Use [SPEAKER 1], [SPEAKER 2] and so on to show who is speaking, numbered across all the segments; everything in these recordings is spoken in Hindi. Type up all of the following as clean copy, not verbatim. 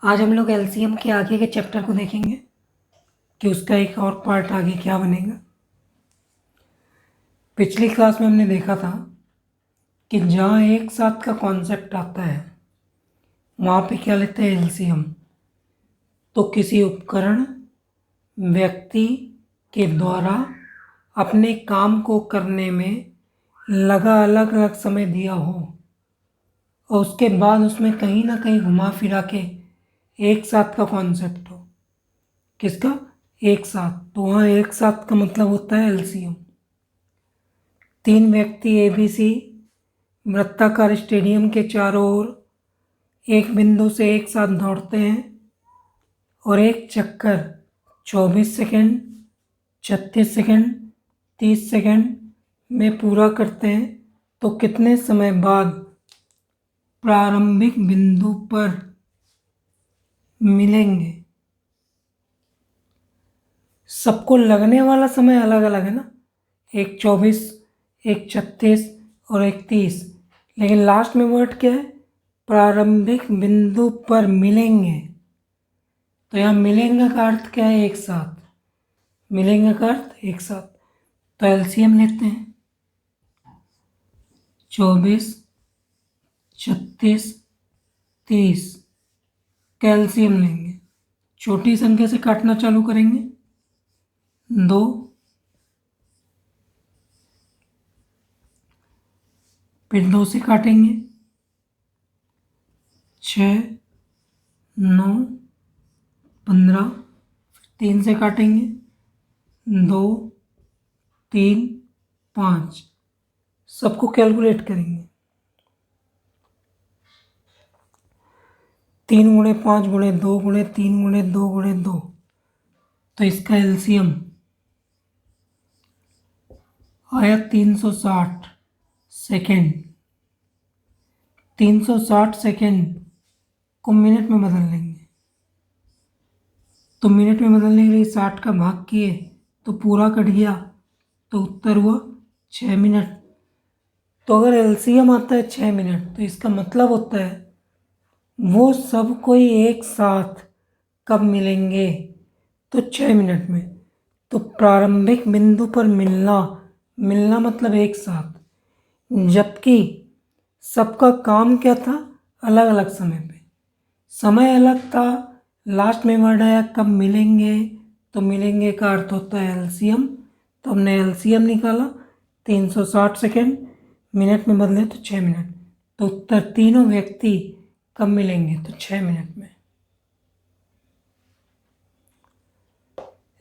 [SPEAKER 1] आज हम लोग एलसीएम के आगे के चैप्टर को देखेंगे कि उसका एक और पार्ट आगे क्या बनेगा। पिछली क्लास में हमने देखा था कि जहाँ एक साथ का कॉन्सेप्ट आता है वहाँ पे क्या लेते हैं, एलसीएम। तो किसी उपकरण, व्यक्ति के द्वारा अपने काम को करने में लगा अलग अलग समय दिया हो और उसके बाद उसमें कहीं ना कहीं घुमा फिरा के एक साथ का कॉन्सेप्ट हो। किसका? एक साथ। तो वहाँ एक साथ का मतलब होता है एलसीएम। तीन व्यक्ति एबीसी वृत्ताकार स्टेडियम के चारों ओर एक बिंदु से एक साथ दौड़ते हैं और एक चक्कर 24 सेकंड, 36 सेकंड, 30 सेकंड में पूरा करते हैं तो कितने समय बाद प्रारंभिक बिंदु पर मिलेंगे। सबको लगने वाला समय अलग अलग है ना, एक 24, एक 36 और एक 30, लेकिन लास्ट में वर्ड क्या है? प्रारंभिक बिंदु पर मिलेंगे। तो यहाँ मिलेंगे का अर्थ क्या है? एक साथ। मिलेंगे का अर्थ एक साथ। तो एलसीएम लेते हैं 24, 36, 30 कैल्शियम लेंगे। छोटी संख्या से काटना चालू करेंगे, 2, फिर 2 से काटेंगे, 6, 9, 15, फिर 3 से काटेंगे, 2, 3, 5। सबको कैलकुलेट करेंगे। 3 गुणे 5 गुणे 2 गुणे 3 गुणे 2 गुणे 2। तो इसका एलसीएम आया 360 सेकेंड। 360 सेकेंड को मिनट में बदल लेंगे। तो मिनट में बदलने के लिए 60 का भाग किए तो पूरा कट गया, तो उत्तर हुआ 6 मिनट। तो अगर एलसीएम आता है 6 मिनट तो इसका मतलब होता है वो सब कोई एक साथ कब मिलेंगे? तो 6 मिनट में। तो प्रारंभिक बिंदु पर मिलना मतलब एक साथ, जबकि सबका काम क्या था? अलग अलग समय पे। समय अलग था, लास्ट में वर्ड आया कब मिलेंगे, तो मिलेंगे का अर्थ होता है एलसीएम। तो हमने एलसीएम निकाला 360 सेकेंड, मिनट में बदले तो 6 मिनट। तो उत्तर तीनों व्यक्ति कब मिलेंगे? तो 6 मिनट में।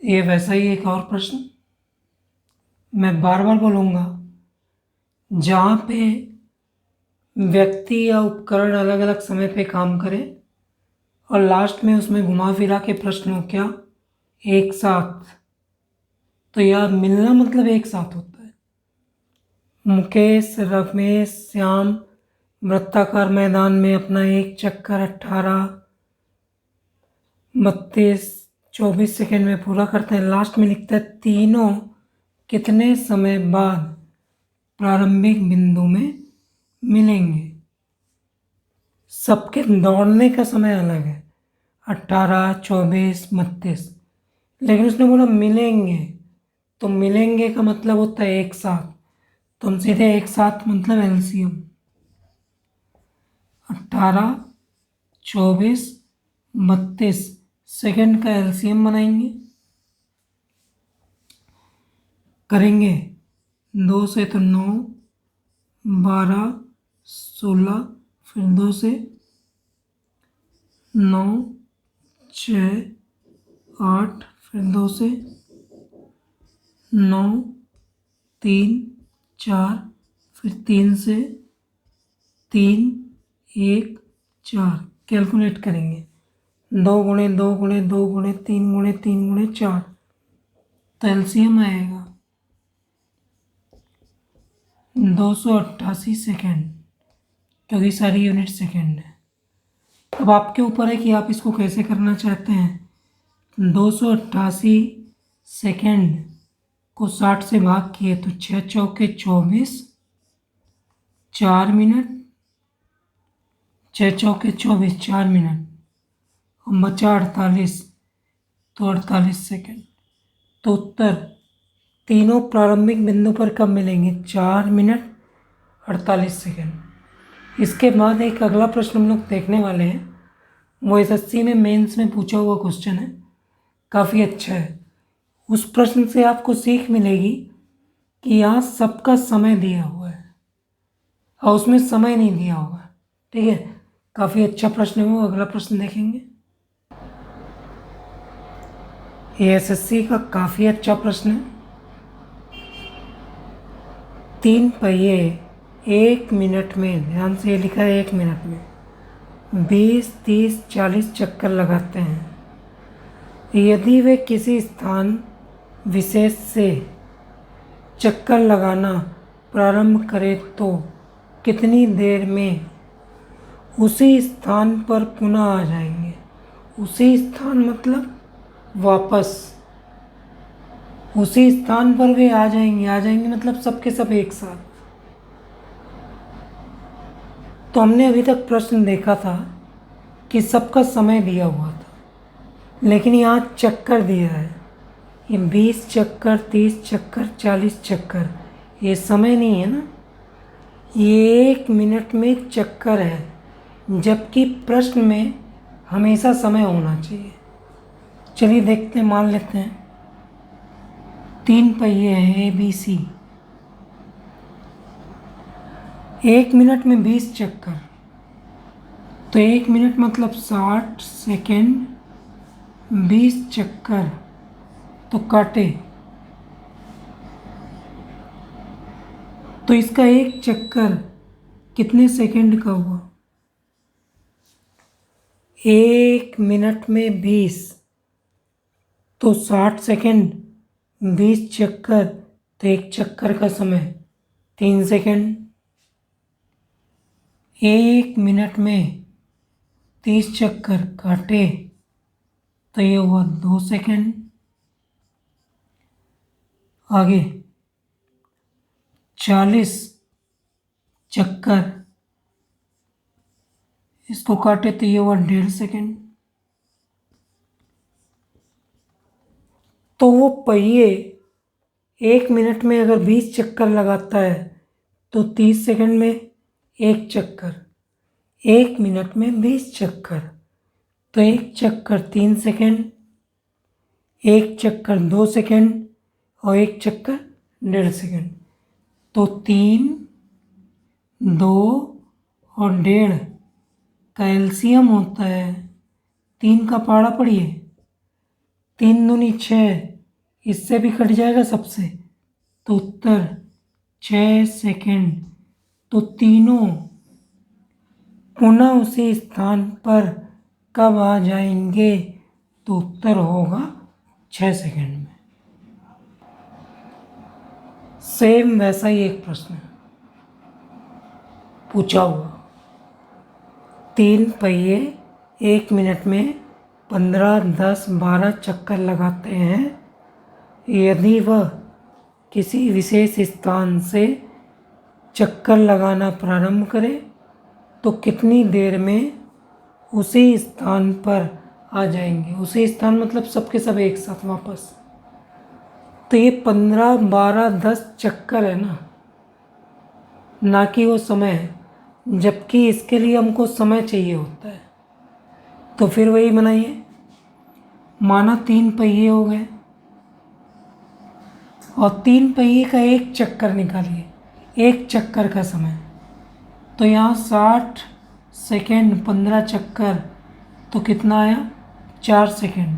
[SPEAKER 1] ये वैसा ही एक और प्रश्न मैं बार बार बोलूँगा, जहाँ पे व्यक्ति या उपकरण अलग अलग समय पे काम करे और लास्ट में उसमें घुमा फिरा के प्रश्न हो क्या? एक साथ। तो यार मिलना मतलब एक साथ होता है। मुकेश, रमेश, श्याम वृत्ताकार मैदान में अपना एक चक्कर 18, 32, 24 सेकेंड में पूरा करते हैं। लास्ट में लिखता है तीनों कितने समय बाद प्रारंभिक बिंदु में मिलेंगे। सबके दौड़ने का समय अलग है, 18, 24, 32, लेकिन उसने बोला मिलेंगे। तो मिलेंगे का मतलब होता है एक साथ। तो हम सीधे एक साथ मतलब एलसीएम 18, 24, 32 सेकेंड का एलसीएम बनाएंगे। करेंगे 2 से तो 9, 12, 16, फिर 2 से 9, 6, 8, फिर 2 से 9, 3, 4, फिर 3 से 3, 1, 4 कैलकुलेट करेंगे। 2 गुणे 2 गुणे 2 गुणे 3 गुणे 3 गुणे 4। तो एलसीएम आएगा 288 सेकेंड, क्योंकि सारी यूनिट सेकेंड है। अब आपके ऊपर है कि आप इसको कैसे करना चाहते हैं। 288 सेकेंड को 60 से भाग किए तो 6 चौके 24, 4 मिनट, 6 चौके 24, 4 मिनट बचा 48, तो 48 सेकेंड। तो उत्तर तीनों प्रारंभिक बिंदु पर कब मिलेंगे? 4 मिनट 48 सेकेंड। इसके बाद एक अगला प्रश्न हम लोग देखने वाले हैं, वो एसएससी में मेंस में पूछा हुआ क्वेश्चन है, काफ़ी अच्छा है। उस प्रश्न से आपको सीख मिलेगी कि यहाँ सबका समय दिया हुआ है और उसमें समय नहीं दिया होगा। ठीक है, काफ़ी अच्छा प्रश्न है वो। अगला प्रश्न देखेंगे। ये एसएससी का काफ़ी अच्छा प्रश्न है। 3 पहिए 1 मिनट में, ध्यान से ये लिखा है 1 मिनट में 20, 30, 40 चक्कर लगाते हैं। यदि वे किसी स्थान विशेष से चक्कर लगाना प्रारंभ करें तो कितनी देर में उसी स्थान पर पुनः आ जाएंगे? उसी स्थान मतलब वापस उसी स्थान पर वे आ जाएंगे मतलब सबके सब एक साथ। तो हमने अभी तक प्रश्न देखा था कि सबका समय दिया हुआ था, लेकिन यहाँ चक्कर दिया है। ये 20 चक्कर, 30 चक्कर, 40 चक्कर, ये समय नहीं है ना, ये 1 मिनट में चक्कर है, जबकि प्रश्न में हमेशा समय होना चाहिए। चलिए देखते हैं, मान लेते हैं 3 पहिए हैं ABC, 1 मिनट में 20 चक्कर, तो 1 मिनट मतलब 60 सेकेंड, 20 चक्कर, तो काटे, तो इसका एक चक्कर कितने सेकेंड का हुआ? 1 मिनट में 20, तो 60 सेकेंड, 20 चक्कर, तो एक चक्कर का समय 3 सेकेंड। 1 मिनट में 30 चक्कर काटे, तो ये हुआ 2 सेकेंड। आगे 40 चक्कर, इसको काटे तो ये हुआ 1.5 सेकेंड। तो वो पहिए 1 मिनट में अगर 20 चक्कर लगाता है तो 30 सेकेंड में एक चक्कर, 1 मिनट में 20 चक्कर, तो एक चक्कर 3 सेकेंड, एक चक्कर 2 सेकेंड और एक चक्कर 1.5 सेकेंड। तो 3, 2 और 1.5 का एलसीएम होता है 3 का पाड़ा पढ़िए, 3 दूनी 6, इससे भी कट जाएगा सबसे, तो उत्तर 6 सेकेंड। तो तीनों पुनः उसी स्थान पर कब आ जाएंगे? तो उत्तर होगा 6 सेकेंड में। सेम वैसा ही एक प्रश्न पूछा हुआ, 3 पहिए 1 मिनट में 15, 10, 12 चक्कर लगाते हैं। यदि वह किसी विशेष स्थान से चक्कर लगाना प्रारंभ करे तो कितनी देर में उसी स्थान पर आ जाएंगे? उसी स्थान मतलब सबके सब एक साथ वापस। तो ये 15, 12, 10 चक्कर है ना कि वो समय है, जबकि इसके लिए हमको समय चाहिए होता है। तो फिर वही बनाइए, माना 3 पहिए हो गए और 3 पहिए का एक चक्कर निकालिए, एक चक्कर का समय, तो यहाँ 60 सेकेंड 15 चक्कर, तो कितना आया? 4 सेकेंड।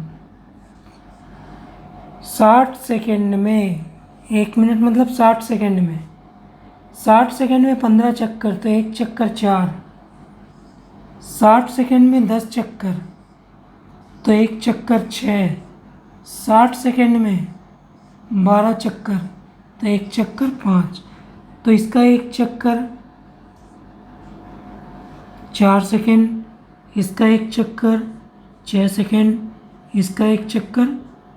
[SPEAKER 1] 60 सेकेंड में 1 मिनट मतलब 60 सेकेंड में, 60 सेकेंड में 15 चक्कर, तो एक चक्कर 4, 60 सेकेंड में 10 चक्कर, तो एक चक्कर 6, 60 सेकेंड में 12 चक्कर, तो एक चक्कर 5, तो इसका एक चक्कर 4 सेकेंड, इसका एक चक्कर 6 सेकेंड, इसका एक चक्कर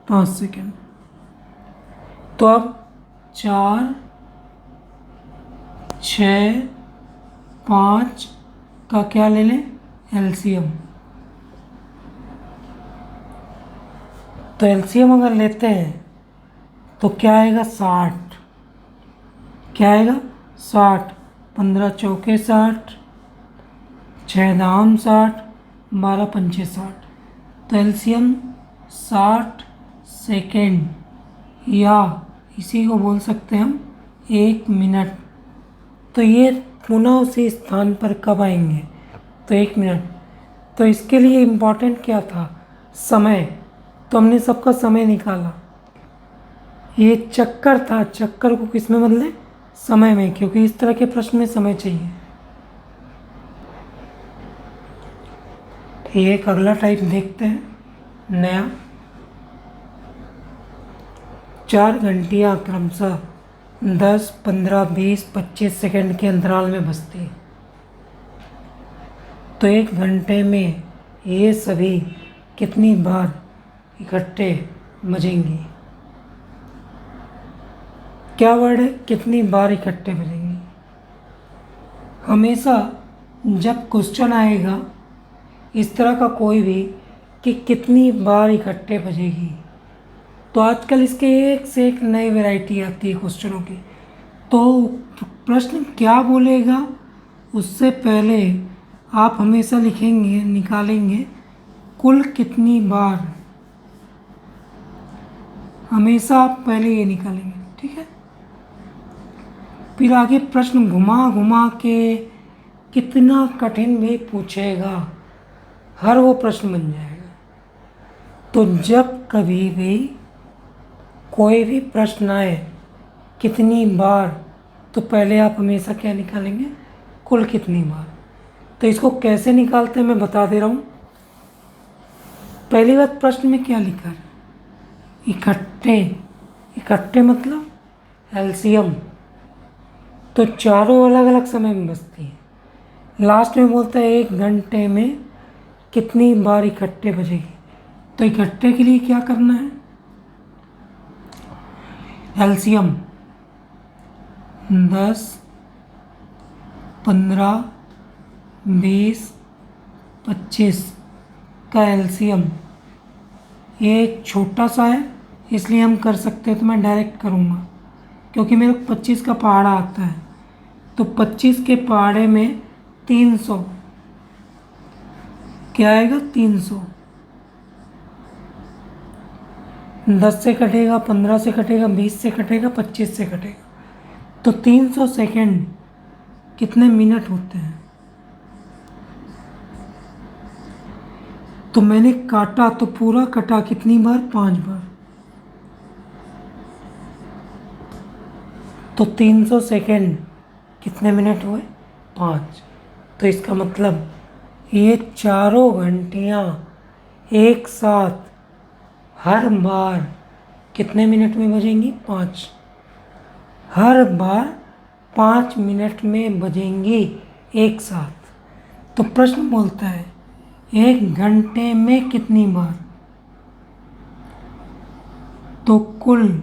[SPEAKER 1] 5 सेकेंड। तो अब 4, 6, 5 का क्या ले लें? एलसीएम। तो एलसीएम अगर लेते हैं तो क्या आएगा 60। क्या आएगा 60। 15 चौके 60, 6 दाम 60, 12 पंचे 60। तो एलसीएम 60 सेकेंड, या इसी को बोल सकते हैं हम 1 मिनट। तो ये पुनः उसी स्थान पर कब आएंगे? तो 1 मिनट। तो इसके लिए इम्पोर्टेंट क्या था? समय। तो हमने सबका समय निकाला। ये चक्कर था, चक्कर को किस में बदले? समय में, क्योंकि इस तरह के प्रश्न में समय चाहिए। ये एक अगला टाइप देखते हैं नया। 4 घंटियाँ क्रमशः 10, 15, 20, 25 सेकंड के अंतराल में बजती है। तो 1 घंटे में ये सभी कितनी बार इकट्ठे बजेंगी? क्या वर्ड है? कितनी बार इकट्ठे बजेंगी। हमेशा जब क्वेश्चन आएगा इस तरह का कोई भी कि कितनी बार इकट्ठे बजेगी, तो आजकल इसके एक से एक नई वैरायटी आती है क्वेश्चनों की। तो प्रश्न क्या बोलेगा उससे पहले आप हमेशा लिखेंगे, निकालेंगे कुल कितनी बार। हमेशा आप पहले ये निकालेंगे, ठीक है। फिर आगे प्रश्न घुमा घुमा के कितना कठिन भी पूछेगा, हर वो प्रश्न बन जाएगा। तो जब कभी भी कोई भी प्रश्न आए कितनी बार, तो पहले आप हमेशा क्या निकालेंगे? कुल कितनी बार। तो इसको कैसे निकालते हैं मैं बता दे रहा हूँ। पहली बात, प्रश्न में क्या लिखा है? इकट्ठे। इकट्ठे मतलब एलसीएम। तो चारों अलग अलग समय में बजती है। लास्ट में बोलता है 1 घंटे में कितनी बार इकट्ठे बजेगी। तो इकट्ठे के लिए क्या करना है? एलसीएम 10, 15, 20, 25 का एलसीएम। ये छोटा सा है इसलिए हम कर सकते हैं, तो मैं डायरेक्ट करूँगा क्योंकि मेरे को 25 का पहाड़ा आता है। तो 25 के पहाड़े में 300, क्या आएगा? 300। 10 से कटेगा, 15 से कटेगा, 20 से कटेगा, 25 से कटेगा। तो 300 सेकेंड कितने मिनट होते हैं? तो मैंने काटा तो पूरा कटा कितनी बार? 5 बार। तो 300 सेकेंड कितने मिनट हुए? 5। तो इसका मतलब ये चारों घंटियाँ एक साथ हर बार कितने मिनट में बजेंगी? 5। हर बार 5 मिनट में बजेंगी एक साथ। तो प्रश्न बोलता है 1 घंटे में कितनी बार? तो कुल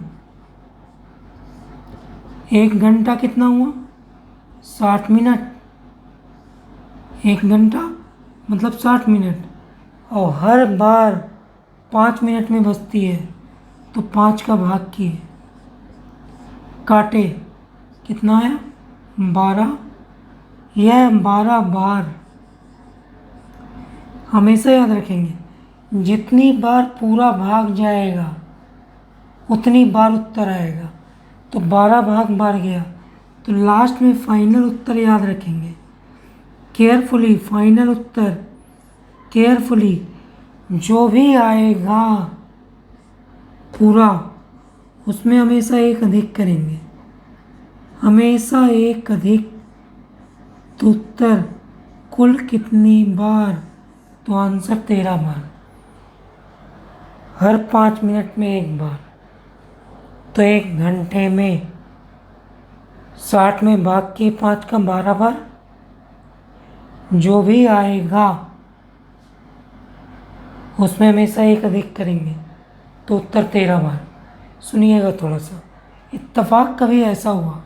[SPEAKER 1] 1 घंटा कितना हुआ? 60 मिनट। 1 घंटा मतलब 60 मिनट, और हर बार 5 मिनट में बजती है। तो 5 का भाग किए, काटे, कितना आया? 12। यह 12 बार। हमेशा याद रखेंगे जितनी बार पूरा भाग जाएगा उतनी बार उत्तर आएगा। तो 12 भाग बार गया, तो लास्ट में फाइनल उत्तर याद रखेंगे केयरफुली। फाइनल उत्तर केयरफुली जो भी आएगा पूरा, उसमें हमेशा 1 अधिक करेंगे, हमेशा 1 अधिक। तो उत्तर कुल कितनी बार? तो आंसर 13 बार। हर 5 मिनट में 1 बार। तो 1 घंटे में 60 में भाग के 5 का 12 बार। जो भी आएगा उसमें हमेशा 1 अधिक करेंगे, तो उत्तर 13 बार। सुनिएगा थोड़ा सा, इत्तेफाक कभी ऐसा हुआ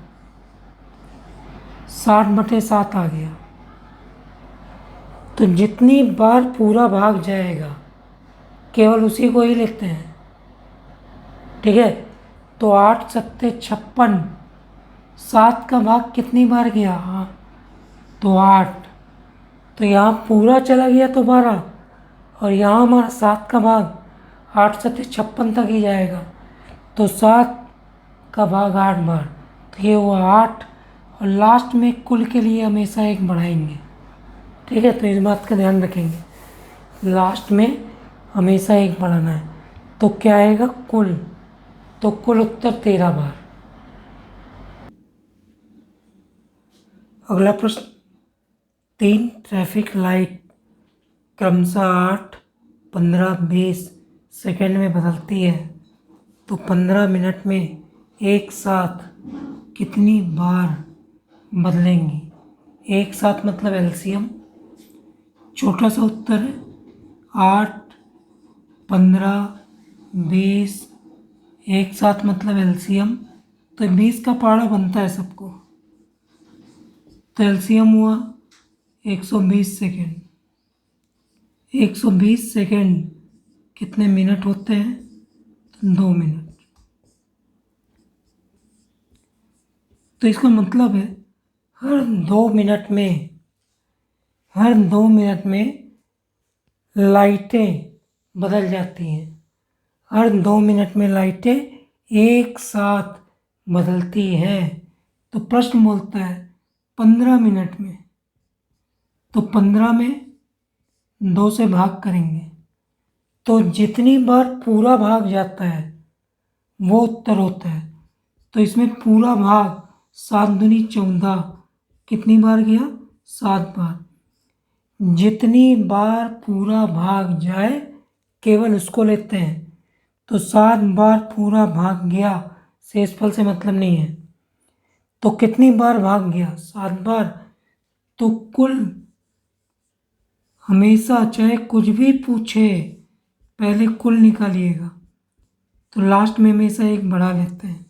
[SPEAKER 1] 60/7 आ गया, तो जितनी बार पूरा भाग जाएगा केवल उसी को ही लिखते हैं। ठीक है। तो 8 सत्ते 56, 7 का भाग कितनी बार गया? हाँ, तो 8। तो यहाँ पूरा चला गया तो 12, और यहाँ हमारा 7 का भाग 8 सत्ते 56 तक ही जाएगा। तो 7 का भाग 8 बार, तो ये हुआ 8। और लास्ट में कुल के लिए हमेशा एक बढ़ाएंगे। ठीक है, तो इस बात का ध्यान रखेंगे, लास्ट में हमेशा एक बढ़ाना है। तो क्या आएगा? कुल। तो कुल उत्तर 13 बार। अगला प्रश्न, 3 ट्रैफिक लाइट क्रमशः 8, 15, 20 सेकेंड में बदलती है, तो 15 मिनट में एक साथ कितनी बार बदलेंगी? एक साथ मतलब एलसीएम, छोटा सा उत्तर है 8, 15, 20, एक साथ मतलब एलसीएम, तो 20 का पारा बनता है सबको, तो एलसीएम हुआ 120 सेकेंड। 120 सेकेंड कितने मिनट होते हैं? तो 2 मिनट। तो इसका मतलब है हर 2 मिनट में, हर 2 मिनट में लाइटें बदल जाती हैं। हर 2 मिनट में लाइटें एक साथ बदलती हैं। तो प्रश्न बोलता है 15 मिनट में, तो 15 में 2 से भाग करेंगे, तो जितनी बार पूरा भाग जाता है वो उत्तर होता है। तो इसमें पूरा भाग 7 दूनी 14, कितनी बार गया? 7 बार। जितनी बार पूरा भाग जाए केवल उसको लेते हैं। तो 7 बार पूरा भाग गया, शेषफल से मतलब नहीं है। तो कितनी बार भाग गया? 7 बार। तो कुल, हमेशा चाहे कुछ भी पूछे पहले कुल निकालिएगा, तो लास्ट में हमेशा एक बढ़ा लेते हैं।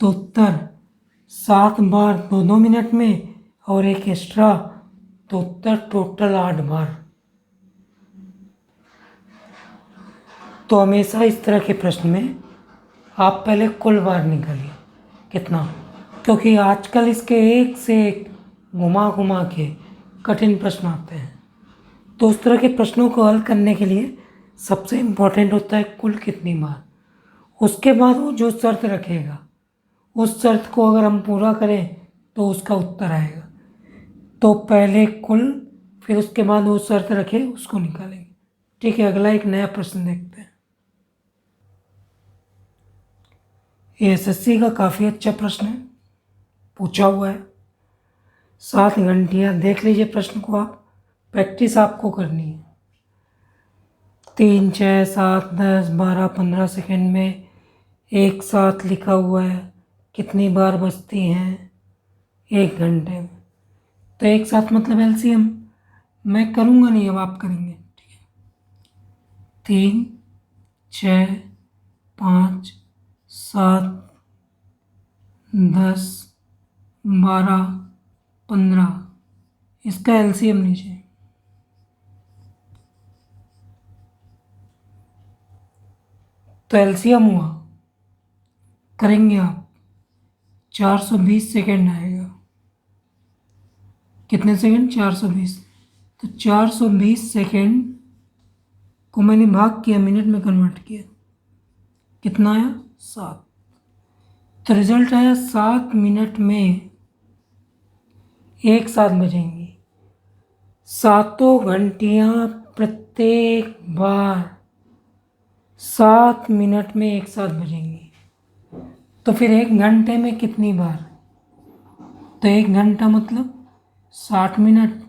[SPEAKER 1] तो उत्तर 7 बार 2-2 मिनट में और एक एक्स्ट्रा, तो उत्तर टोटल 8 बार। तो हमेशा इस तरह के प्रश्न में आप पहले कुल बार निकालिए कितना, क्योंकि आजकल इसके एक से एक घुमा घुमा के कठिन प्रश्न आते हैं। तो उस तरह के प्रश्नों को हल करने के लिए सबसे इम्पोर्टेंट होता है कुल कितनी बार। उसके बाद वो जो शर्त रखेगा उस शर्त को अगर हम पूरा करें तो उसका उत्तर आएगा। तो पहले कुल, फिर उसके बाद वो शर्त रखे उसको निकालेंगे। ठीक है, अगला एक नया प्रश्न देखते हैं। ये एसएससी का काफ़ी अच्छा प्रश्न है, पूछा हुआ है। 7 घंटियाँ देख लीजिए प्रश्न को आप, प्रैक्टिस आपको करनी है। 3, 6, 7, 10, 12, 15 सेकेंड में एक साथ लिखा हुआ है, कितनी बार बजती हैं 1 घंटे में। तो एक साथ मतलब एलसीएम मैं करूँगा नहीं, अब आप करेंगे। ठीक है, 3, 6, 5, 7, 10, 12, 15, इसका एलसीएम लीजिए। तो एलसीएम हुआ, करेंगे आप 420 सेकेंड आएगा। कितने सेकेंड? 420। तो 420 सेकेंड को मैंने भाग किया, मिनट में कन्वर्ट किया, कितना आया? 7। तो रिजल्ट आया 7 मिनट में एक साथ बजेंगी। 7 घंटियाँ प्रत्येक बार 7 मिनट में एक साथ बजेंगी। तो फिर 1 घंटे में कितनी बार? तो 1 घंटा मतलब 60 मिनट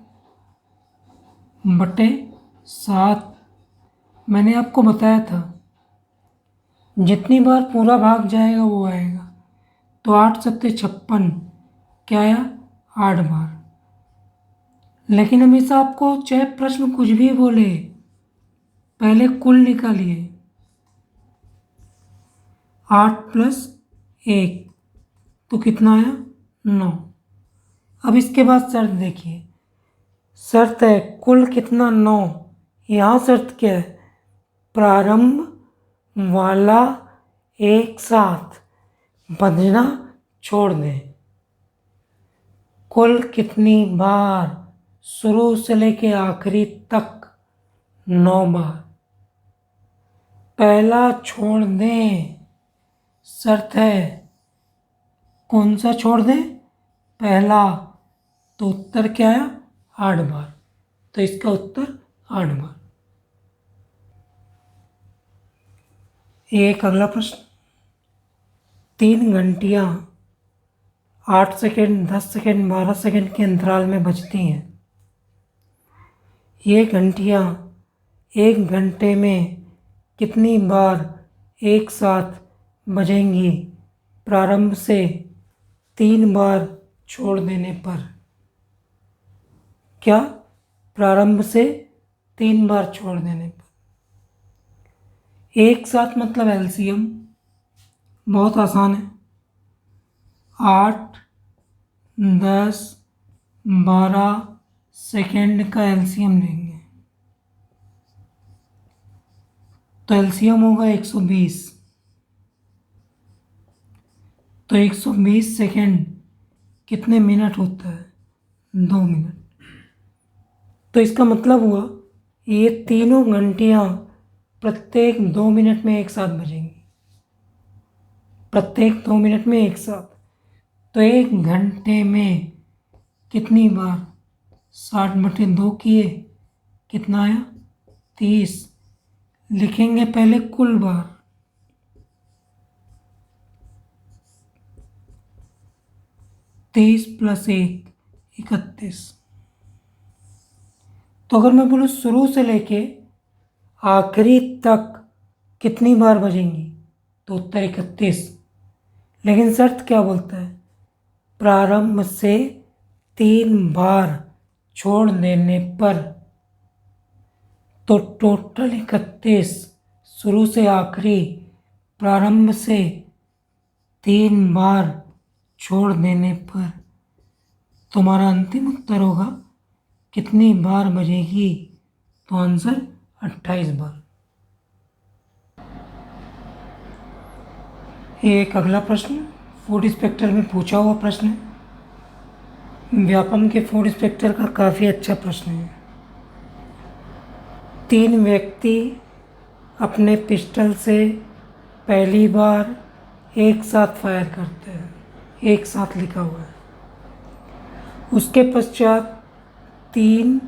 [SPEAKER 1] बटे 7। मैंने आपको बताया था जितनी बार पूरा भाग जाएगा वो आएगा। तो 8 सत्ते 56, क्या आया? 8 बार। लेकिन हमेशा आपको चाहे प्रश्न कुछ भी बोले पहले कुल निकालिए। 8 प्लस 1 तो कितना आया? 9। अब इसके बाद शर्त देखिए, शर्त है कुल कितना? 9। यहाँ शर्त क्या है? प्रारंभ वाला एक साथ बजना छोड़ दें। कुल कितनी बार शुरू से लेके आखिरी तक? 9 बार। पहला छोड़ दें, शर्त है कौन सा छोड़ दें? पहला। तो उत्तर क्या है? 8 बार। तो इसका उत्तर 8 बार। एक अगला प्रश्न। 3 घंटियाँ 8 सेकेंड, 10 सेकेंड, 12 सेकेंड के अंतराल में बजती हैं। ये घंटियाँ 1 घंटे में कितनी बार एक साथ बजेंगी प्रारंभ से 3 बार छोड़ देने पर? क्या? प्रारंभ से 3 बार छोड़ देने पर। एक साथ मतलब एलसीएम बहुत आसान है। 8, 10, 12 सेकेंड का एलसीएम लेंगे तो एलसीएम होगा 120। तो 120 सेकेंड कितने मिनट होता है? 2 मिनट। तो इसका मतलब हुआ ये तीनों घंटियाँ प्रत्येक 2 मिनट में एक साथ बजेंगी। प्रत्येक 2 मिनट में एक साथ। तो 1 घंटे में कितनी बार? 60/2 किए, कितना आया? 30। लिखेंगे पहले कुल बार। तेईस प्लस 1 31। तो अगर मैं बोलूँ शुरू से लेके आखिरी तक कितनी बार बजेंगी तो उत्तर 31। लेकिन शर्त क्या बोलता है? प्रारंभ से 3 बार छोड़ देने पर। तो टोटल 31 शुरू से आखिरी, प्रारंभ से 3 बार छोड़ देने पर तुम्हारा अंतिम उत्तर होगा कितनी बार बजेगी? तो आंसर 28 बार। एक अगला प्रश्न फूड इंस्पेक्टर में पूछा हुआ प्रश्न है। व्यापम के फूड इंस्पेक्टर का काफ़ी अच्छा प्रश्न है। 3 व्यक्ति अपने पिस्टल से पहली बार एक साथ फायर करते हैं। एक साथ लिखा हुआ है। उसके पश्चात 3,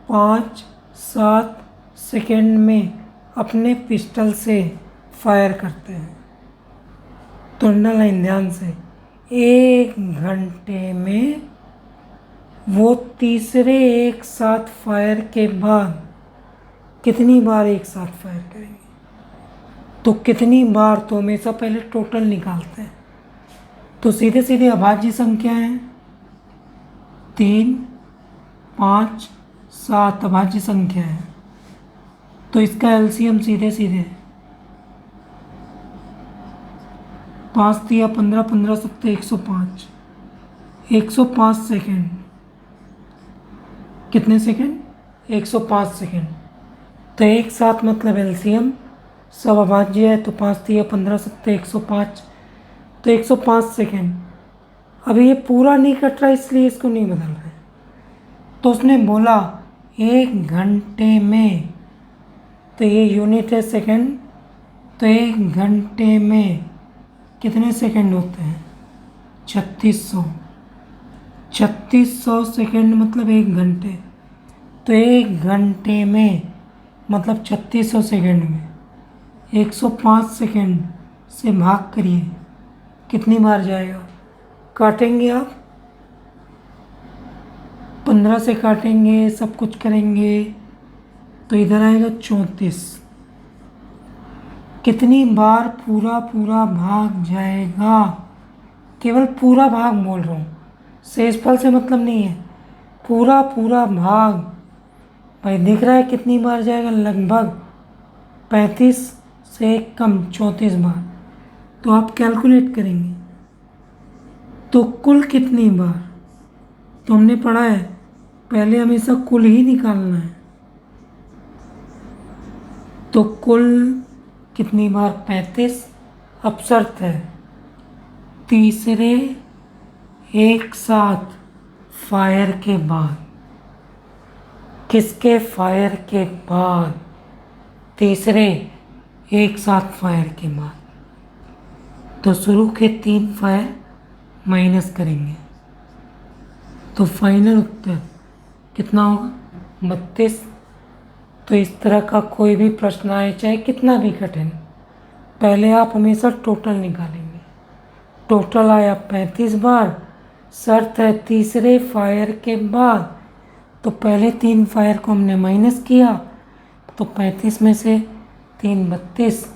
[SPEAKER 1] 5, 7 सेकेंड में अपने पिस्टल से फायर करते हैं। तो अंडरलाइन ध्यान से। 1 घंटे में वो तीसरे एक साथ फायर के बाद कितनी बार एक साथ फायर करेंगे? तो कितनी बार तो हमेशा पहले टोटल निकालते हैं। तो सीधे सीधे अभाज्य संख्या है। 3, 5, 7 अभाज्य संख्या है। तो इसका एलसीएम सीधे सीधे 5 दिया 15, 15 सत्ते 105। 105 सेकेंड। कितने सेकेंड? 105 सेकेंड। तो एक साथ मतलब एलसीएम सब अभाज्य है। तो 5 दिया 15 सत्ते 105। तो 105 सेकेंड। अभी ये पूरा नहीं कट रहा इसलिए इसको नहीं बदल रहे। तो उसने बोला 1 घंटे में, तो ये यूनिट है सेकेंड। तो 1 घंटे में कितने सेकेंड होते हैं? 3600। 3600 सेकेंड मतलब 1 घंटे। तो 1 घंटे में मतलब 3600 सेकेंड में 105 सेकेंड से भाग करिए, कितनी बार जाएगा? काटेंगे आप, 15 से काटेंगे, सब कुछ करेंगे तो इधर आएगा 34। कितनी बार पूरा पूरा भाग जाएगा? केवल पूरा भाग बोल रहा हूँ, शेषफल से मतलब नहीं है। पूरा पूरा भाग भाई दिख रहा है कितनी बार जाएगा? लगभग 35 से कम 34 बार। तो आप कैलकुलेट करेंगे तो कुल कितनी बार? तो हमने पढ़ा है पहले हमेशा कुल ही निकालना है। तो कुल कितनी बार? 35 अब शर्त है तीसरे एक साथ फायर के बाद, किसके फायर के बाद? तीसरे एक साथ फायर के बाद। तो शुरू के 3 फायर माइनस करेंगे तो फाइनल उत्तर कितना होगा? 32। तो इस तरह का कोई भी प्रश्न आए चाहे कितना भी कठिन, पहले आप हमेशा टोटल निकालेंगे। टोटल आया 35 बार, शर्त है तीसरे फायर के बाद, तो पहले 3 फायर को हमने माइनस किया तो 35 में से 3 32।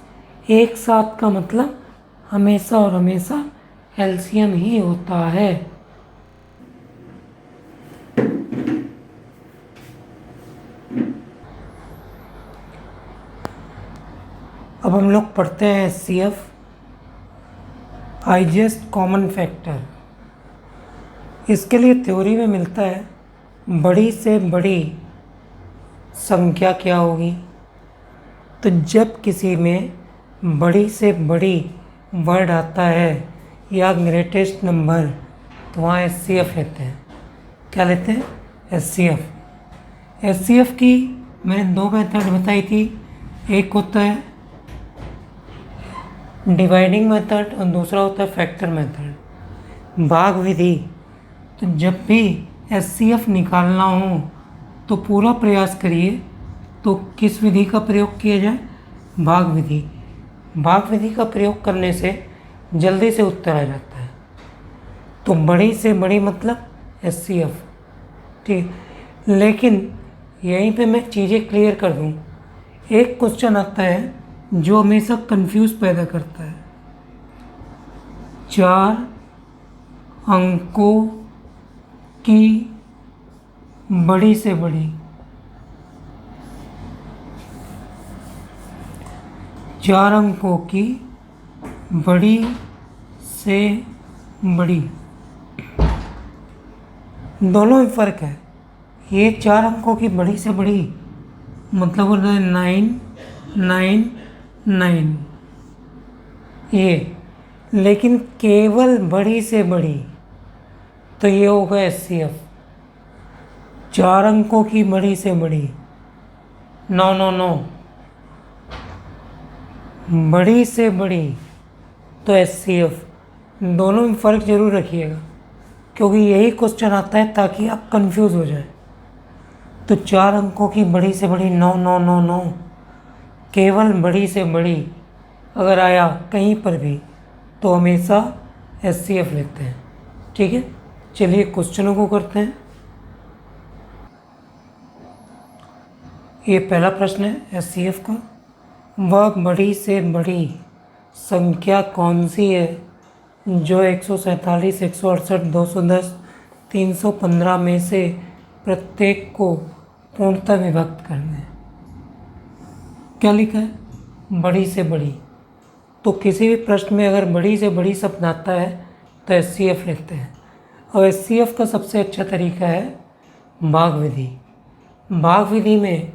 [SPEAKER 1] एक साथ का मतलब हमेशा और हमेशा एलसीएम ही होता है। अब हम लोग पढ़ते हैं एचसीएफ, हाईएस्ट कॉमन फैक्टर। इसके लिए थ्योरी में मिलता है बड़ी से बड़ी संख्या क्या होगी। तो जब किसी में बड़ी से बड़ी वर्ड आता है या ग्रेटेस्ट नंबर, तो वहाँ एचसीएफ लेते हैं। क्या लेते हैं? एचसीएफ। एचसीएफ की मैंने 2 मेथड बताई थी, एक होता है डिवाइडिंग मेथड और दूसरा होता है फैक्टर मेथड, भाग विधि। तो जब भी एचसीएफ निकालना हो तो पूरा प्रयास करिए तो किस विधि का प्रयोग किया जाए? भाग विधि। भाग विधि का प्रयोग करने से जल्दी से उत्तर आ जाता है। तो बड़ी से बड़ी मतलब एचसीएफ, ठीक। लेकिन यहीं पे मैं चीज़ें क्लियर कर दूँ। एक क्वेश्चन आता है जो हमेशा कंफ्यूज पैदा करता है। 4 अंकों की बड़ी से बड़ी, 4 अंकों की बड़ी से बड़ी, दोनों में फ़र्क है। ये 4 अंकों की बड़ी से बड़ी मतलब हो रहा है 999 ये, लेकिन केवल बड़ी से बड़ी तो ये होगा एचसीएफ। 4 अंकों की बड़ी से बड़ी 999, बड़ी से बड़ी तो एचसीएफ। दोनों में फ़र्क ज़रूर रखिएगा क्योंकि यही क्वेश्चन आता है ताकि आप कंफ्यूज हो जाए। तो 4 अंकों की बड़ी से बड़ी 9999, केवल बड़ी से बड़ी अगर आया कहीं पर भी तो हमेशा एचसीएफ लेते हैं, ठीक है। चलिए क्वेश्चनों को करते हैं। ये पहला प्रश्न है एचसीएफ का। वह बड़ी से बड़ी संख्या कौन सी है जो 147, 168, 210, 315 में से प्रत्येक को पूर्णतः विभक्त कर दें? क्या लिखा है? बड़ी से बड़ी। तो किसी भी प्रश्न में अगर बड़ी से बड़ी शब्द आता है तो एचसीएफ लेते हैं। और एचसीएफ का सबसे अच्छा तरीका है भाग विधि। भाग विधि में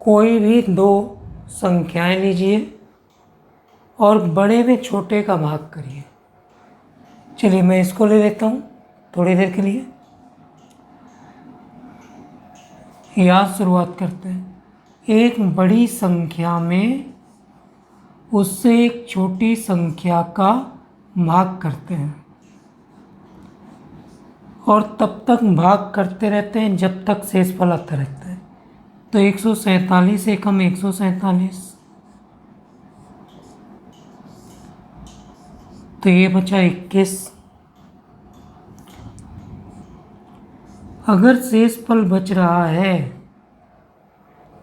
[SPEAKER 1] कोई भी 2 संख्याएं लीजिए और बड़े में छोटे का भाग करिए। चलिए मैं इसको ले लेता हूँ थोड़ी देर के लिए। यहाँ शुरुआत करते हैं। एक बड़ी संख्या में उससे एक छोटी संख्या का भाग करते हैं और तब तक भाग करते रहते हैं जब तक शेषफल आता रहता है। तो 147 से कम 147, तो ये बचा 21। अगर शेषफल बच रहा है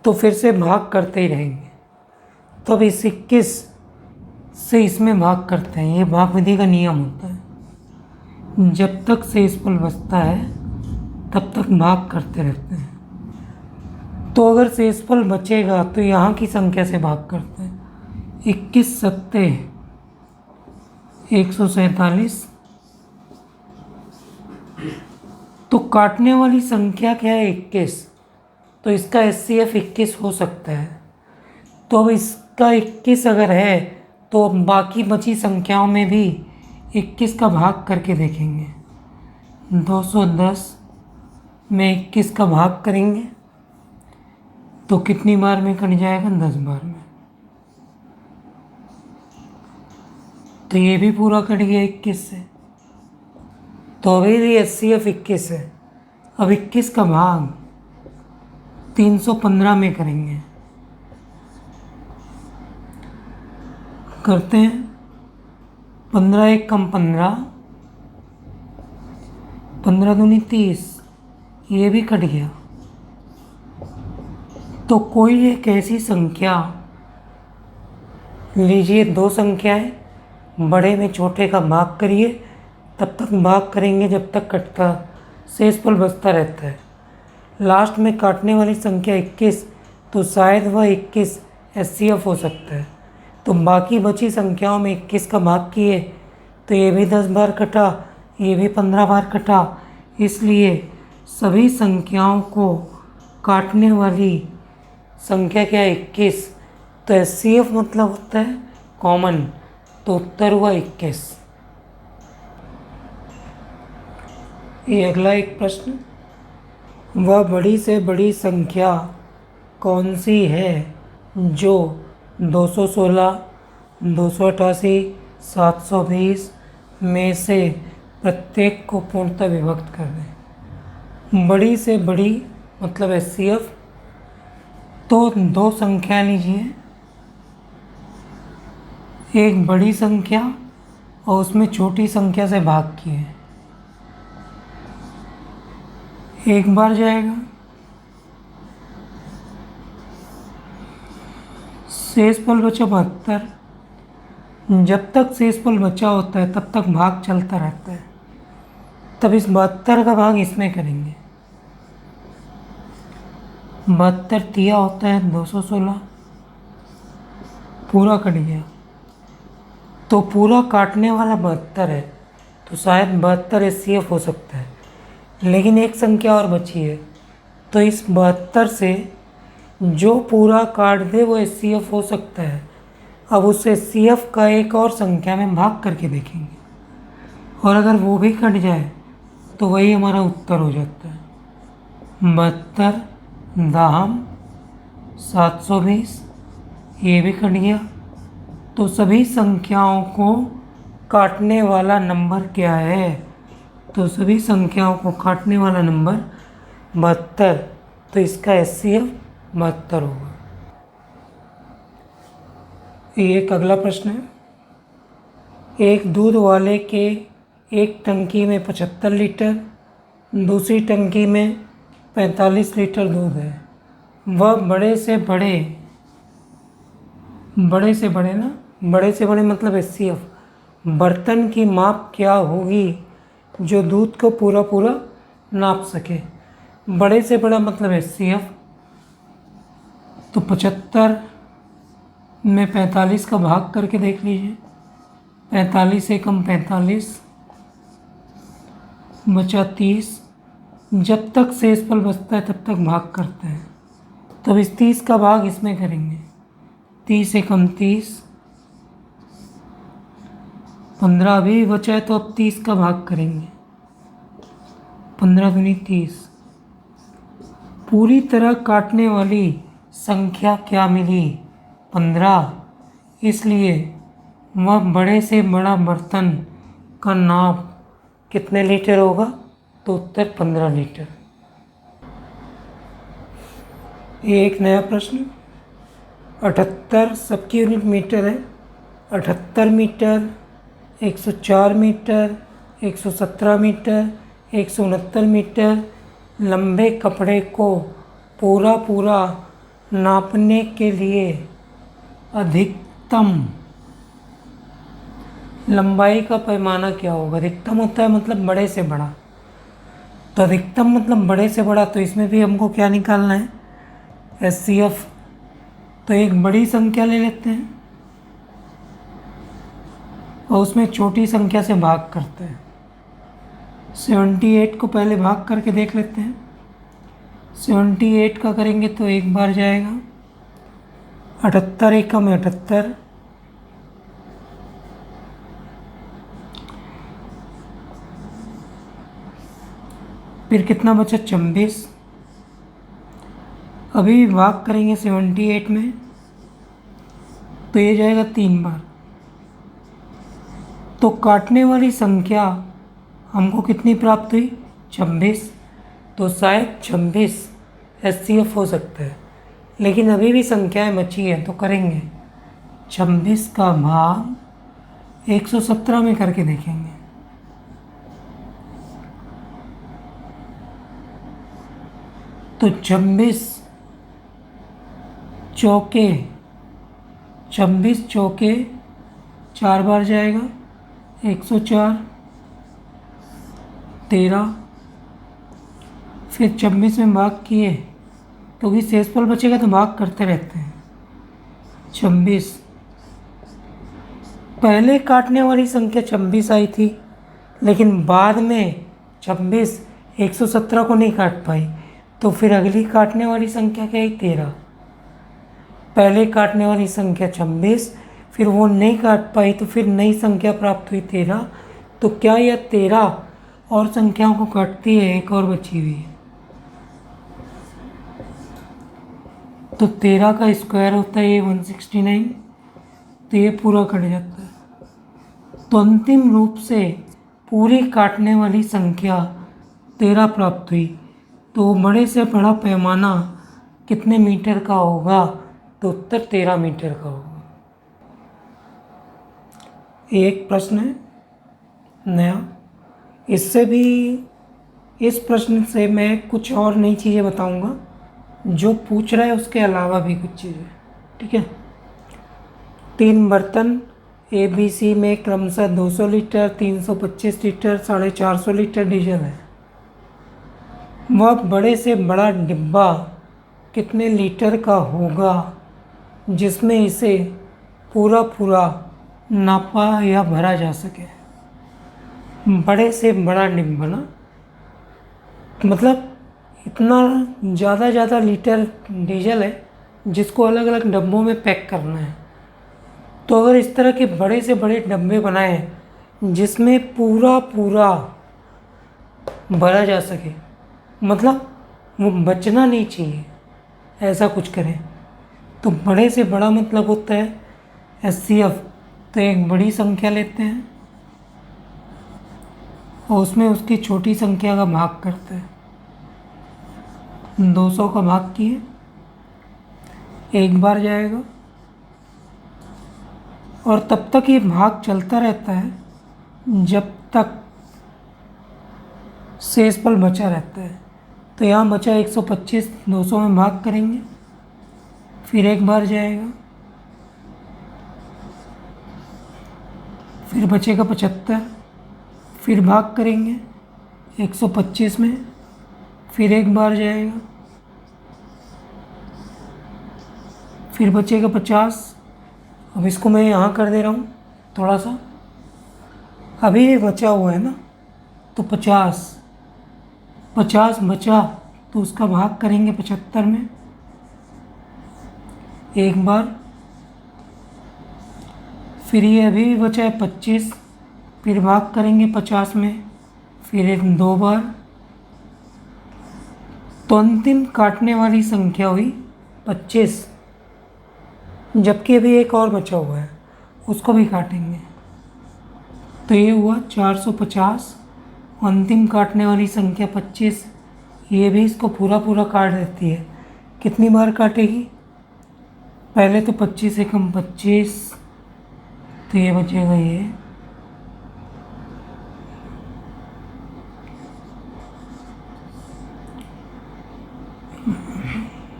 [SPEAKER 1] तो फिर से भाग करते ही रहेंगे। तो अब इस 21 से इसमें भाग करते हैं। ये भाग विधि का नियम होता है, जब तक शेषफल बचता है तब तक भाग करते रहते हैं। तो अगर शेषफल बचेगा तो यहाँ की संख्या से भाग करते हैं। 21 सत्ते 147, तो काटने वाली संख्या क्या है? 21। तो इसका एचसीएफ 21 हो सकता है। तो अब इसका 21 अगर है तो बाकी बची संख्याओं में भी 21 का भाग करके देखेंगे। 210 में 21 का भाग करेंगे तो कितनी बार में कट जाएगा? 10 बार में। तो ये भी पूरा कट गया 21 से। तो अभी भी HCF 21 है। अब 21 का भाग 315 में करेंगे। करते हैं। 15 एक कम 15, 15 दूनी 30, ये भी कट गया। तो कोई एक ऐसी संख्या लीजिए, दो संख्याएं, बड़े में छोटे का भाग करिए, तब तक भाग करेंगे जब तक कटता शेषफल बचता रहता है। लास्ट में काटने वाली संख्या 21, तो शायद वह 21 HCF हो सकता है। तो बाकी बची संख्याओं में 21 का भाग किए तो ये भी 10 बार कटा, ये भी 15 बार कटा। इसलिए सभी संख्याओं को काटने वाली संख्या क्या है? 21। तो HCF मतलब होता है कॉमन, तो उत्तर हुआ 21। ये अगला एक प्रश्न, वह बड़ी से बड़ी संख्या कौन सी है जो 216, 288, 720 में से प्रत्येक को पूर्णतः विभक्त कर दें? बड़ी से बड़ी मतलब HCF, तो दो संख्या लीजिए, एक बड़ी संख्या और उसमें छोटी संख्या से भाग किए, एक बार जाएगा। शेषफल बचा 72। जब तक शेषफल बचा होता है तब तक भाग चलता रहता है। तब इस 72 का भाग इसमें करेंगे। 72 तिया होता है 216, पूरा कट गया। तो पूरा काटने वाला 72 है, तो शायद 72 HCF हो सकता है। लेकिन एक संख्या और बची है, तो इस 72 से जो पूरा काट दे वो HCF हो सकता है। अब उस HCF का एक और संख्या में भाग करके देखेंगे, और अगर वो भी कट जाए तो वही हमारा उत्तर हो जाता है। 72 दाहम 720, ये भी कट गया। तो सभी संख्याओं को काटने वाला नंबर क्या है? तो सभी संख्याओं को काटने वाला नंबर 72, तो इसका HCF 72 होगा। ये एक अगला प्रश्न है, एक दूध वाले के एक टंकी में 75 लीटर, दूसरी टंकी में 45 लीटर दूध है। वह बड़े से बड़े मतलब HCF, बर्तन की माप क्या होगी जो दूध को पूरा नाप सके? बड़े से बड़ा मतलब HCF, तो 75 में 45 का भाग करके देख लीजिए। 45 से कम 45, बचा 30। जब तक शेषफल बचता है तब तक भाग करते हैं, तब इस 30 का भाग इसमें करेंगे। 30 से कम 30, 15 अभी बचा है, तो अब 30 का भाग करेंगे। 15 दूनी 30। पूरी तरह काटने वाली संख्या क्या मिली? 15। इसलिए वह बड़े से बड़ा बर्तन का नाप कितने लीटर होगा? तो उत्तर 15 लीटर। ये एक नया प्रश्न, 78 सबकी यूनिट मीटर है। 78 मीटर, 104 मीटर, 117 मीटर, 169 मीटर लंबे कपड़े को पूरा नापने के लिए अधिकतम लंबाई का पैमाना क्या होगा? अधिकतम होता है मतलब बड़े से बड़ा, तो अधिकतम मतलब बड़े से बड़ा, तो इसमें भी हमको क्या निकालना है? HCF। तो एक बड़ी संख्या ले लेते हैं और उसमें छोटी संख्या से भाग करते हैं। 78 को पहले भाग करके देख लेते हैं। 78 का करेंगे तो एक बार जाएगा। 78 एकम 78, फिर कितना बचा 26। अभी भाग करेंगे 78 में तो ये जाएगा 3 बार। तो काटने वाली संख्या हमको कितनी प्राप्त हुई 26। तो शायद 26 HCF हो सकता है, लेकिन अभी भी संख्याएं बची हैं तो करेंगे 26 का भाग 117 में करके देखेंगे। तो 26 चौके 4 बार जाएगा 104, 13। फिर 26 में भाग किए क्योंकि शेषफल बचेगा तो भाग करते रहते हैं। 26 पहले काटने वाली संख्या 26 आई थी, लेकिन बाद में 26 117 को नहीं काट पाई, तो फिर अगली काटने वाली संख्या क्या आई 13। पहले काटने वाली संख्या 26, फिर वो नहीं काट पाई तो फिर नई संख्या प्राप्त हुई 13। तो क्या यह 13 और संख्याओं को काटती है? एक और बची हुई है, तो 13 का स्क्वायर होता है ये 169, तो ये पूरा कट जाता है। तो अंतिम रूप से पूरी काटने वाली संख्या 13 प्राप्त हुई। तो बड़े से बड़ा पैमाना कितने मीटर का होगा? तो उत्तर 13 मीटर का होगा। एक प्रश्न है नया, इससे भी इस प्रश्न से मैं कुछ और नई चीज़ें बताऊंगा, जो पूछ रहा है उसके अलावा भी कुछ चीज़ें, ठीक है। 3 बर्तन ABC में क्रमशः 200 लीटर, 325 लीटर, 450 लीटर डीजल है। वह बड़े से बड़ा डिब्बा कितने लीटर का होगा जिसमें इसे पूरा नापा या भरा जा सके? बड़े से बड़ा डिब्बा ना, मतलब इतना ज़्यादा लीटर डीजल है जिसको अलग अलग डब्बों में पैक करना है। तो अगर इस तरह के बड़े से बड़े डब्बे बनाए जिसमें पूरा भरा जा सके, मतलब वो बचना नहीं चाहिए, ऐसा कुछ करें, तो बड़े से बड़ा मतलब होता है HCF। तो एक बड़ी संख्या लेते हैं और उसमें उसकी छोटी संख्या का भाग करते हैं। 200 का भाग किए, एक बार जाएगा और तब तक ये भाग चलता रहता है जब तक शेषफल बचा रहता है। तो यहाँ बचा 125, 200 में भाग करेंगे, फिर एक बार जाएगा, फिर बचेगा 75, फिर भाग करेंगे 125 में, फिर एक बार जाएगा, फिर बचेगा 50। अब इसको मैं यहाँ कर दे रहा हूँ थोड़ा सा, अभी भी बचा हुआ है ना, तो 50 बचा तो उसका भाग करेंगे 75 में, एक बार, फिर ये अभी भी बचा है 25, फिर भाग करेंगे 50 में, फिर एक 2 बार। तो अंतिम काटने वाली संख्या हुई 25, जबकि अभी एक और बचा हुआ है उसको भी काटेंगे। तो ये हुआ 450, अंतिम काटने वाली संख्या 25, ये भी इसको पूरा काट देती है। कितनी बार काटेगी? पहले तो 25 एकम 25, तो ये बचेगा ये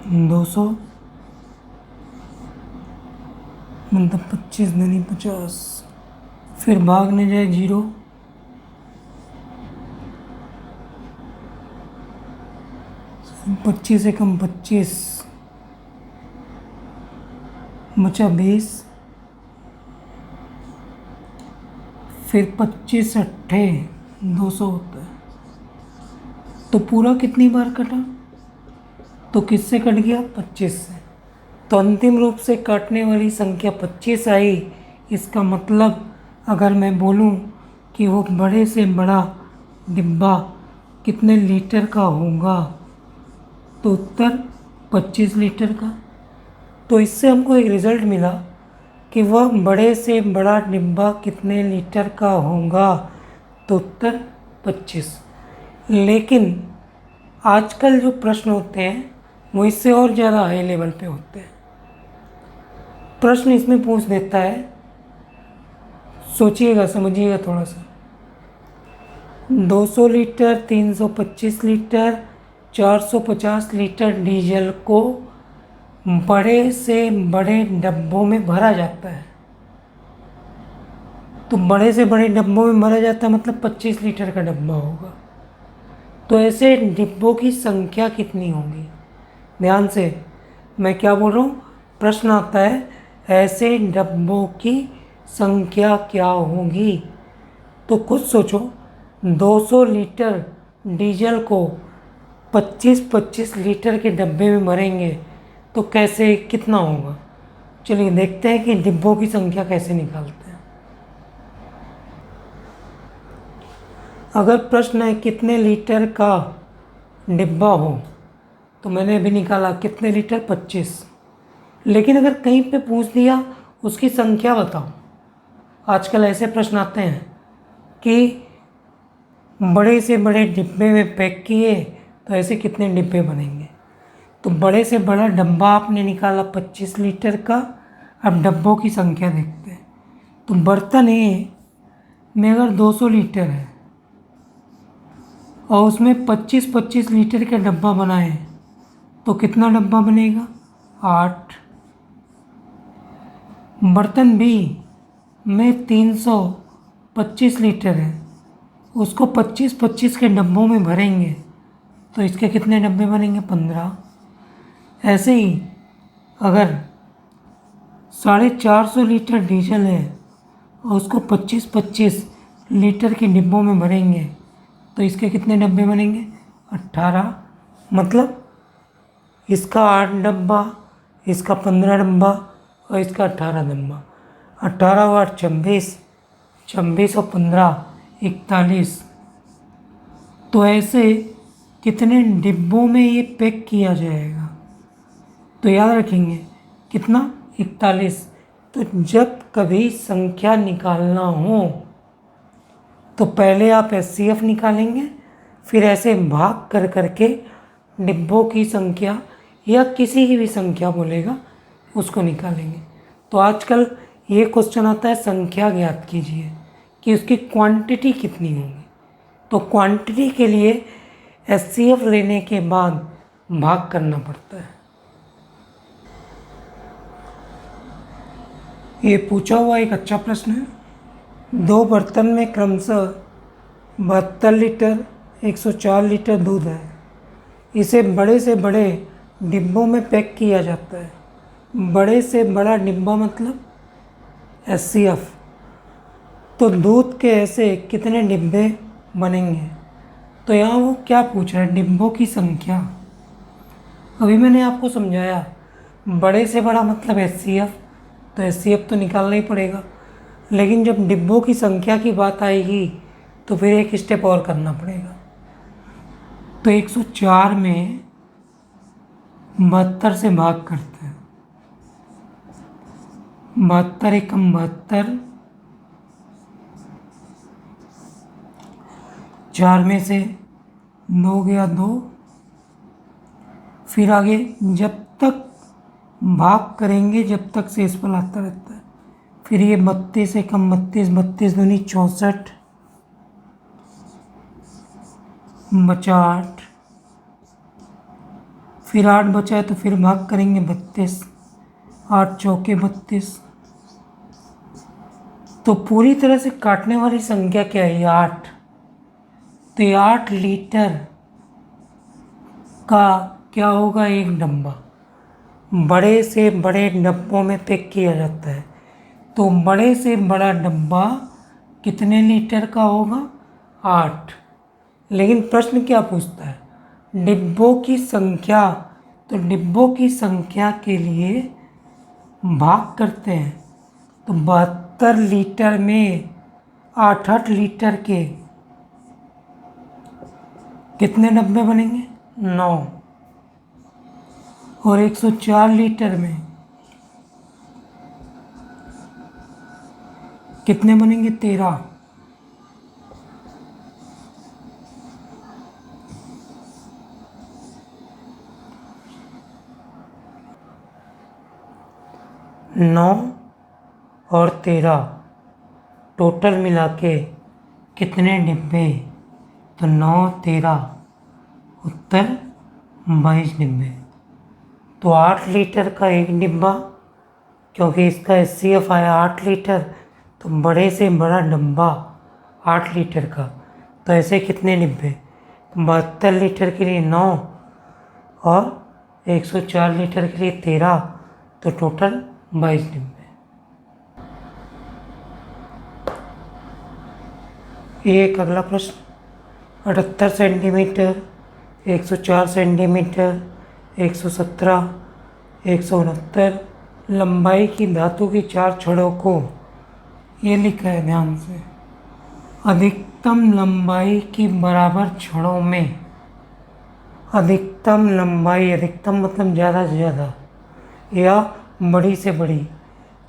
[SPEAKER 1] 200, मतलब 25 दूनी 50, फिर भागने जाए 0, पच्चीस एकम 25, बचा 20, फिर 25 अट्ठे 200 होता है। तो पूरा कितनी बार कटा? तो किससे कट गया? 25 से। तो अंतिम रूप से काटने वाली संख्या 25 आई। इसका मतलब अगर मैं बोलूं कि वो बड़े से बड़ा डिब्बा कितने लीटर का होगा? तो उत्तर 25 लीटर का। तो इससे हमको एक रिज़ल्ट मिला कि वह बड़े से बड़ा डिब्बा कितने लीटर का होगा? तो उत्तर 25। लेकिन आजकल जो प्रश्न होते हैं वो इससे और ज़्यादा हाई लेवल पे होते हैं। प्रश्न इसमें पूछ देता है, सोचिएगा, समझिएगा थोड़ा सा, 200 लीटर, 325 लीटर, 450 लीटर डीजल को बड़े से बड़े डब्बों में भरा जाता है। तो बड़े से बड़े डब्बों में भरा जाता है मतलब 25 लीटर का डब्बा होगा। तो ऐसे डिब्बों की संख्या कितनी होगी? ध्यान से, मैं क्या बोल रहा हूँ, प्रश्न आता है ऐसे डब्बों की संख्या क्या होगी। तो खुद सोचो, 200 लीटर डीजल को 25-25 लीटर के डब्बे में भरेंगे तो कैसे, कितना होगा? चलिए देखते हैं कि डिब्बों की संख्या कैसे निकालते हैं। अगर प्रश्न है कितने लीटर का डिब्बा हो, तो मैंने अभी निकाला कितने लीटर, 25। लेकिन अगर कहीं पे पूछ दिया उसकी संख्या बताओ, आजकल ऐसे प्रश्न आते हैं कि बड़े से बड़े डिब्बे में पैक किए तो ऐसे कितने डिब्बे बनेंगे। तो बड़े से बड़ा डब्बा आपने निकाला 25 लीटर का। अब डब्बों की संख्या देखते हैं। तो बर्तन ए में अगर 200 लीटर है और उसमें 25-25 लीटर का डब्बा बनाए तो कितना डब्बा बनेगा? 8। बर्तन बी में 325 लीटर है, उसको 25-25 के डब्बों में भरेंगे तो इसके कितने डब्बे बनेंगे? 15। ऐसे ही अगर 450 लीटर डीजल है और उसको 25-25 लीटर के डिब्बों में भरेंगे तो इसके कितने डब्बे बनेंगे? 18। मतलब इसका 8 डब्बा, इसका 15 डब्बा और इसका 18 डब्बा। 18 और 8 26, 26 और 15 41। तो ऐसे कितने डिब्बों में ये पैक किया जाएगा? तो याद रखेंगे कितना? 41। तो जब कभी संख्या निकालना हो तो पहले आप HCF निकालेंगे, फिर ऐसे भाग कर करके डिब्बों की संख्या या किसी की भी संख्या बोलेगा उसको निकालेंगे। तो आजकल ये क्वेश्चन आता है संख्या ज्ञात कीजिए कि उसकी क्वांटिटी कितनी होगी। तो क्वांटिटी के लिए HCF लेने के बाद भाग करना पड़ता है। ये पूछा हुआ एक अच्छा प्रश्न है। 2 बर्तन में क्रमशः 72 लीटर, 104 लीटर दूध है। इसे बड़े से बड़े डिब्बों में पैक किया जाता है। बड़े से बड़ा डिब्बा मतलब HCF। तो दूध के ऐसे कितने डिब्बे बनेंगे? तो यहाँ वो क्या पूछ रहा है? डिब्बों की संख्या। अभी मैंने आपको समझाया, बड़े से बड़ा मतलब HCF, तो HCF तो निकालना ही पड़ेगा। लेकिन जब डिब्बों की संख्या की बात आएगी तो फिर एक स्टेप और करना पड़ेगा। तो 104 में 72 से भाग करते हैं। 72 एकम 72, 4 में से 2 गया 2। फिर आगे जब तक भाग करेंगे जब तक शेषफल आता रहता है। फिर ये 32 एकम 32, 32 दूनी 64, बचा 8। फिर 8 बचा है तो फिर भाग करेंगे 32, 8 चौके 32। तो पूरी तरह से काटने वाली संख्या क्या है? 8। तो ये 8 लीटर का क्या होगा? एक डब्बा। बड़े से बड़े डब्बों में पैक किया जाता है। तो बड़े से बड़ा डब्बा कितने लीटर का होगा? 8। लेकिन प्रश्न क्या पूछता है? डिब्बों की संख्या। तो डिब्बों की संख्या के लिए भाग करते हैं। तो 72 लीटर में 8-8 लीटर के कितने डब्बे बनेंगे? 9। और 104 लीटर में कितने बनेंगे? 13। नौ और 13 टोटल मिला के कितने डिब्बे? तो 9 13 उत्तर 22 डिब्बे। तो 8 लीटर का एक डिब्बा, क्योंकि इसका HCF आया 8 लीटर, तो बड़े से बड़ा डब्बा 8 लीटर का। तो ऐसे कितने डिब्बे? 72 लीटर के लिए 9 और 104 लीटर के लिए 13, तो टोटल 22 डिब्बे। एक अगला प्रश्न, 78 सेंटीमीटर, 104 सेंटीमीटर, 117, 169 लंबाई की धातु की 4 छड़ों को, ये लिखा है ध्यान से, अधिकतम लंबाई की बराबर छड़ों में, अधिकतम लंबाई, अधिकतम मतलब ज़्यादा से ज़्यादा या बड़ी से बड़ी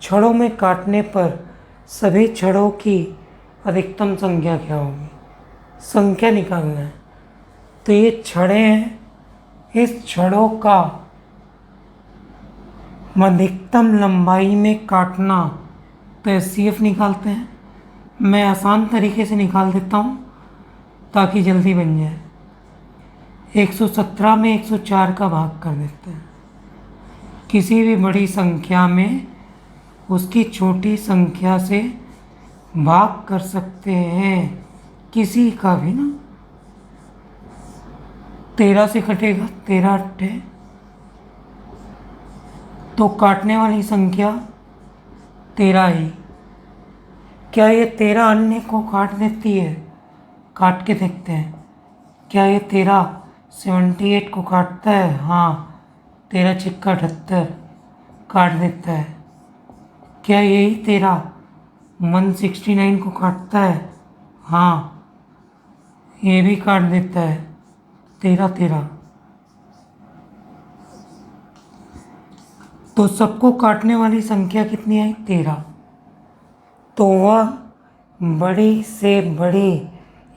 [SPEAKER 1] छड़ों में काटने पर सभी छड़ों की अधिकतम संख्या क्या होगी? संख्या निकालना है। तो ये छड़ें हैं, इस छड़ों का अधिकतम लंबाई में काटना, तो HCF निकालते हैं। मैं आसान तरीके से निकाल देता हूँ ताकि जल्दी बन जाए। 117 में 104 का भाग कर देते हैं। किसी भी बड़ी संख्या में उसकी छोटी संख्या से भाग कर सकते हैं, किसी का भी ना। 13 से कटेगा, 13 8, तो काटने वाली संख्या 13 ही। क्या ये 13 अन्य को काट देती है? काट के देखते हैं। क्या ये 13 78 को काटता है? हाँ, 13 छिक्का 78 काट देता है। क्या यही 13 169 को काटता है? हाँ, ये भी काट देता है। 13 13, तो सबको काटने वाली संख्या कितनी आई? 13। तो वह बड़ी से बड़ी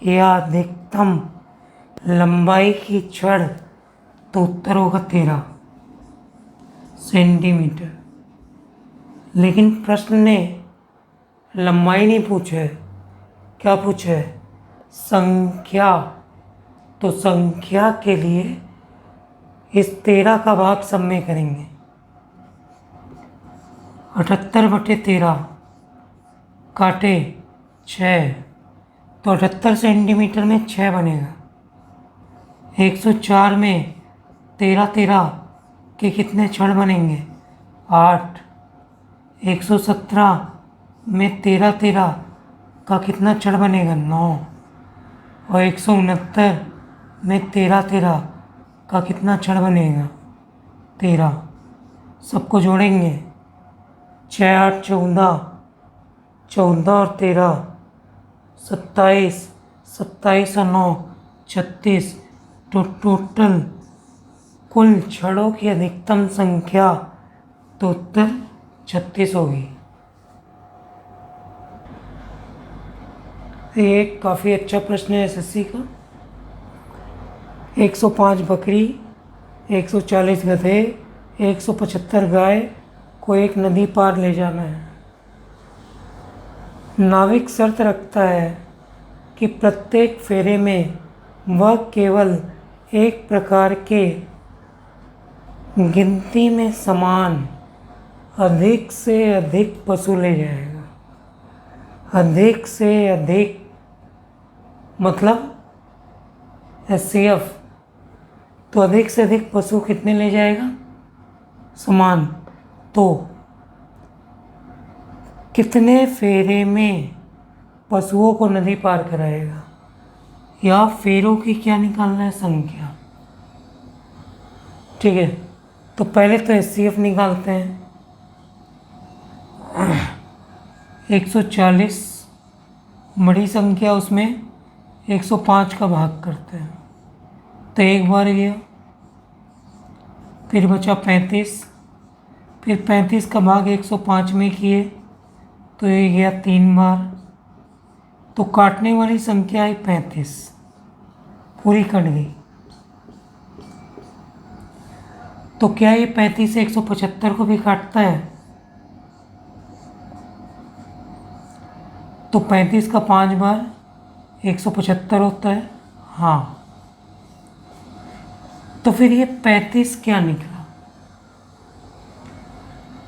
[SPEAKER 1] या अधिकतम लंबाई की छड़, तो उत्तर होगा 13 सेंटीमीटर। लेकिन प्रश्न ने लंबाई नहीं पूछा है, क्या पूछा है? संख्या। तो संख्या के लिए इस 13 का भाग सब में करेंगे। 78/13 काटे 6, तो 78 सेंटीमीटर में 6 बनेगा। 104 में 13 13 के कितने छड़ बनेंगे? 8। 117 में 13 13 का कितना छड़ बनेगा? 9। और 169 में 13 13 का कितना छड़ बनेगा? 13। सबको जोड़ेंगे, 6 8 14, 14 और 13 27, 27 और 9 36, तो टोटल कुल छड़ों की अधिकतम संख्या, तो उत्तर 36 होगी। ये एक काफ़ी अच्छा प्रश्न है SSC का। 105 बकरी, 140 गधे, 175 गाय को एक नदी पार ले जाना है। नाविक शर्त रखता है कि प्रत्येक फेरे में वह केवल एक प्रकार के गिनती में समान अधिक से अधिक पशु ले जाएगा। अधिक से अधिक मतलब HCF, तो अधिक से अधिक पशु कितने ले जाएगा? समान। तो कितने फेरे में पशुओं को नदी पार कराएगा, या फेरों की क्या निकालना है? संख्या। ठीक है, तो पहले तो HCF निकालते हैं। 140 बड़ी संख्या, उसमें 105 का भाग करते हैं। तो एक बार गया, फिर बचा 35, फिर 35 का भाग 105 में किए तो ये गया 3 बार। तो काटने वाली संख्या है 35, पूरी कट गई। तो क्या ये 35 से 175 को भी काटता है? तो 35 का 5 बार 175 होता है। हाँ, तो फिर ये 35 क्या निकला?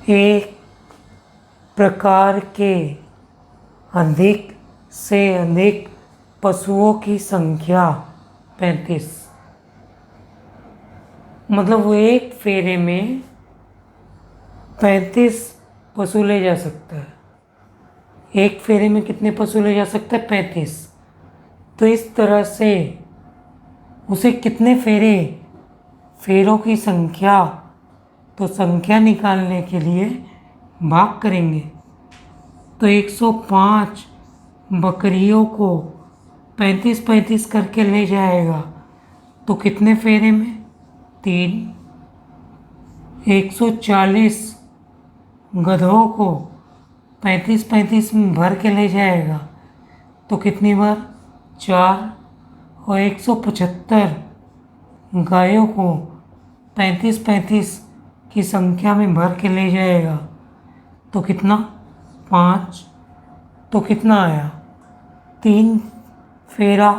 [SPEAKER 1] एक प्रकार के अधिक से अधिक पशुओं की संख्या 35। मतलब वो एक फेरे में 35 पशु ले जा सकता है। एक फेरे में कितने पशु ले जा सकता है? 35। तो इस तरह से उसे कितने फेरों की संख्या, तो संख्या निकालने के लिए भाग करेंगे। तो 105 बकरियों को 35-35 करके ले जाएगा तो कितने फेरे में? 3। 140 गधों को 35-35 में भर के ले जाएगा तो कितनी बार? 4। और 175 गायों को 35-35 की संख्या में भर के ले जाएगा तो कितना? 5। तो कितना आया? 3 फेरा,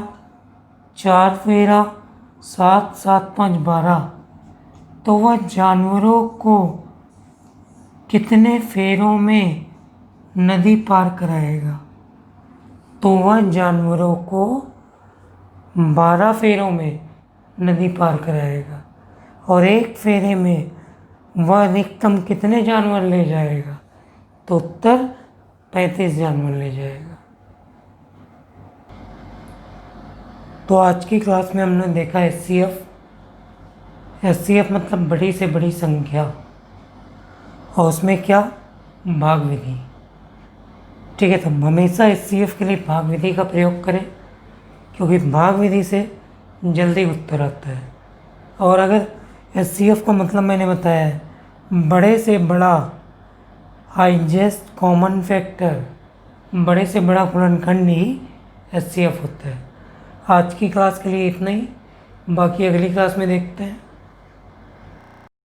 [SPEAKER 1] 4 फेरा, 7, 7, 5, 12। तो वह जानवरों को कितने फेरों में नदी पार कराएगा? तो वह जानवरों को 12 फेरों में नदी पार कराएगा। और एक फेरे में वह अधिकतम कितने जानवर ले जाएगा? तो उत्तर 35 जानवर ले जाएगा। तो आज की क्लास में हमने देखा एचसीएफ मतलब बड़ी से बड़ी संख्या, और उसमें क्या? भाग विधि। ठीक है, तो हमेशा एचसीएफ के लिए भाग विधि का प्रयोग करें, क्योंकि भाग विधि से जल्दी उत्तर आता है। और अगर एचसीएफ का मतलब मैंने बताया है, बड़े से बड़ा हाईएस्ट कॉमन फैक्टर, बड़े से बड़ा गुणनखंड ही एचसीएफ होता है। आज की क्लास के लिए इतना ही, बाकी अगली क्लास में देखते हैं।